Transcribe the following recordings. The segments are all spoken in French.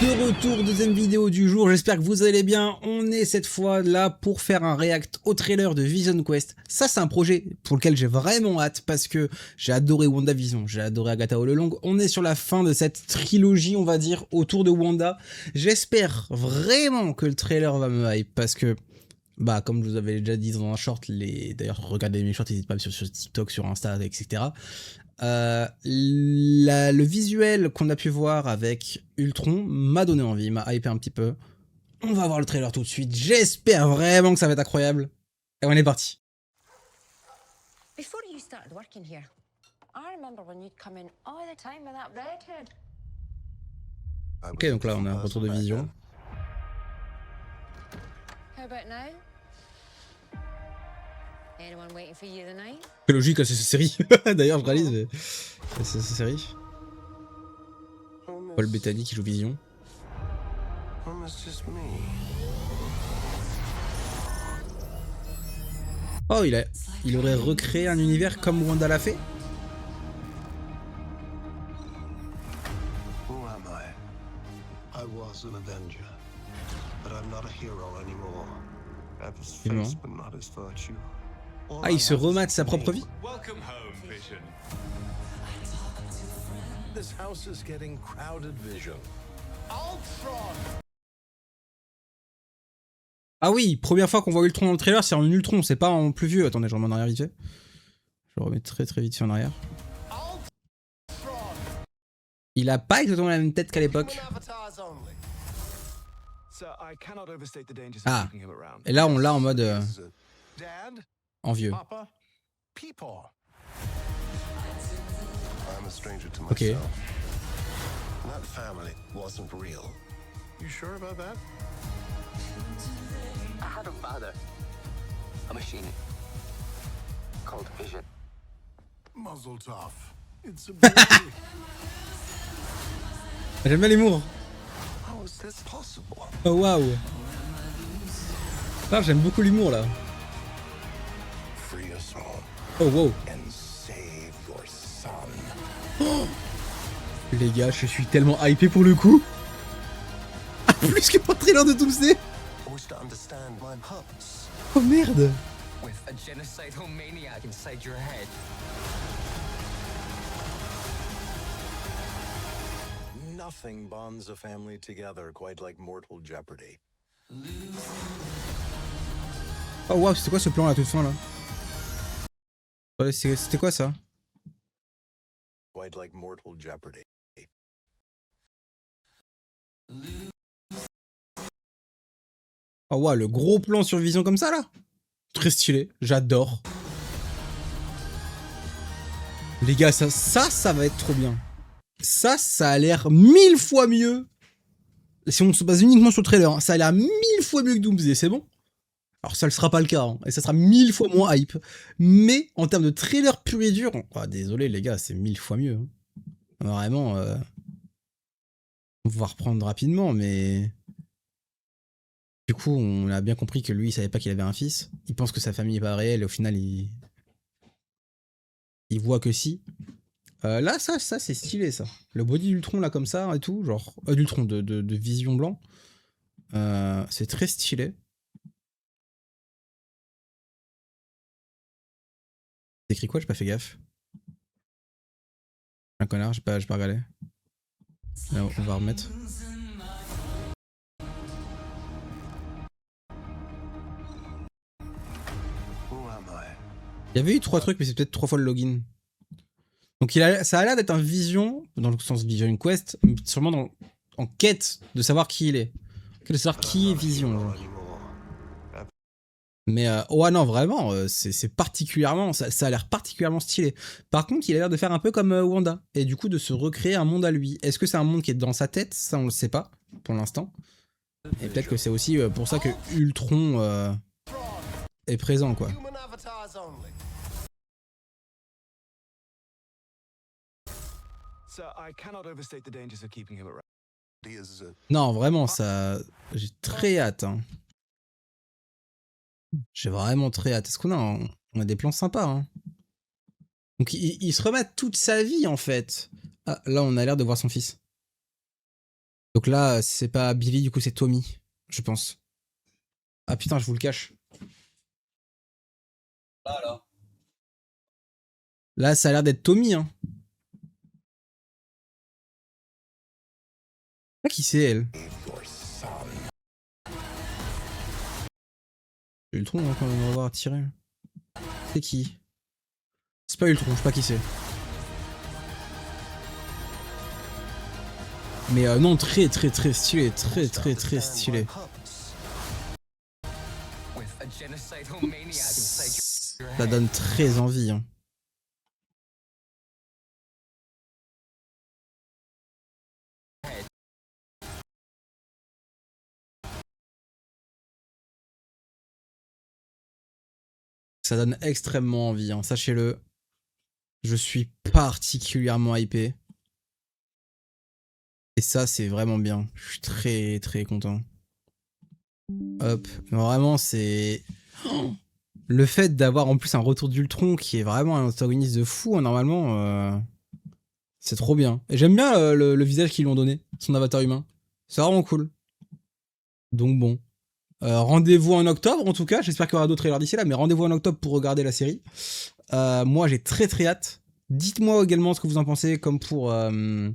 De retour, deuxième vidéo du jour, j'espère que vous allez bien. On est cette fois là pour faire un react au trailer de Vision Quest. Ça c'est un projet pour lequel j'ai vraiment hâte parce que j'ai adoré WandaVision, j'ai adoré Agatha All Along. On est sur la fin de cette trilogie on va dire autour de Wanda. J'espère vraiment que le trailer va me hype parce que bah comme je vous avais déjà dit dans un short, d'ailleurs regardez mes shorts, n'hésitez pas sur TikTok, sur Insta, etc. Le visuel qu'on a pu voir avec Ultron m'a donné envie, m'a hypé un petit peu. On va voir le trailer tout de suite, j'espère vraiment que ça va être incroyable. Et on est parti. Ok, donc là on a un retour de Vision. C'est logique, c'est cette série. D'ailleurs, je réalise, c'est cette série. Paul Bettany qui joue Vision. Oh, il aurait recréé un univers comme Wanda l'a fait. Ah, il se remate sa propre vie. Ah oui, première fois qu'on voit Ultron dans le trailer, c'est en Ultron, c'est pas en plus vieux. Attendez, je remets en arrière vite fait. Je remets très vite fait en arrière. Il a pas exactement la même tête qu'à l'époque. Ah, et là on l'a en mode en vieux. Ok. J'aime bien l'humour. Oh waouh. Ah, j'aime beaucoup l'humour là. Oh wow. Oh les gars, je suis tellement hypé pour le coup. Ah, plus que pour le trailer de Doomsday. Oh merde. Nothing bonds a family together quite like mortal jeopardy. Oh waouh, c'était quoi ce plan à la toute fin là? Ouais, c'était quoi ça? Quite like mortal jeopardy. Oh waouh, le gros plan sur Vision comme ça là? Très stylé, j'adore. Les gars, ça va être trop bien. Ça a l'air 1000 fois mieux. Si on se base uniquement sur le trailer, hein, ça a l'air 1000 fois mieux que Doomsday, c'est bon? Alors ça ne sera pas le cas, hein, et ça sera 1000 fois moins hype. Mais en termes de trailer pur et dur, oh, désolé les gars, c'est 1000 fois mieux. Hein. Vraiment, on va reprendre rapidement, mais... Du coup, on a bien compris que lui, il savait pas qu'il avait un fils. Il pense que sa famille est pas réelle, et au final, il voit que si. Là, ça c'est stylé, ça. Le body d'Ultron, là, comme ça, et tout, genre... d'Ultron, de Vision blanc. C'est très stylé. C'est écrit quoi? J'ai pas fait gaffe. Un connard, j'ai pas regardé. Là, on va remettre. Il y avait eu 3 trucs, mais c'est peut-être 3 fois le login. Donc ça a l'air d'être un Vision, dans le sens Vision Quest, mais sûrement en quête de savoir qui il est. De savoir qui est Vision. Genre. Mais ouais non vraiment, c'est particulièrement, ça a l'air particulièrement stylé. Par contre, il a l'air de faire un peu comme Wanda, et du coup de se recréer un monde à lui. Est-ce que c'est un monde qui est dans sa tête? Ça on le sait pas, pour l'instant. Et peut-être que c'est aussi pour ça que Ultron est présent quoi. Non vraiment, ça, j'ai très hâte. Hein. J'ai vraiment très hâte. Est-ce qu'on a, on a des plans sympas hein. Donc il se remet toute sa vie en fait Ah, là, on a l'air de voir son fils. Donc là, c'est pas Billy, du coup, c'est Tommy, je pense. Ah putain, je vous le cache. Là, ça a l'air d'être Tommy, hein. Ah, qui c'est, elle? Ultron, hein, quand on va voir tirer. C'est qui? C'est pas Ultron, je sais pas qui c'est. Mais non, très stylé, très stylé. Ça donne très envie, hein. Ça donne extrêmement envie, hein, sachez-le. Je suis particulièrement hypé. Et ça, c'est vraiment bien. Je suis très content. Hop. Vraiment, c'est... Le fait d'avoir en plus un retour d'Ultron qui est vraiment un antagoniste de fou, hein, normalement, c'est trop bien. Et j'aime bien le visage qu'ils lui ont donné, son avatar humain. C'est vraiment cool. Donc bon. Rendez-vous en octobre, en tout cas. J'espère qu'il y aura d'autres trailers d'ici là, mais rendez-vous en octobre pour regarder la série. Moi, j'ai très hâte. Dites-moi également ce que vous en pensez, comme pour le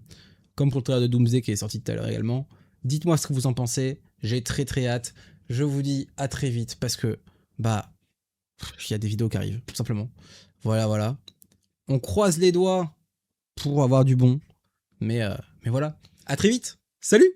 trailer de Doomsday qui est sorti tout à l'heure également. Dites-moi ce que vous en pensez. J'ai très hâte. Je vous dis à très vite parce que, bah, il y a des vidéos qui arrivent, tout simplement. Voilà. On croise les doigts pour avoir du bon. Mais voilà. À très vite. Salut!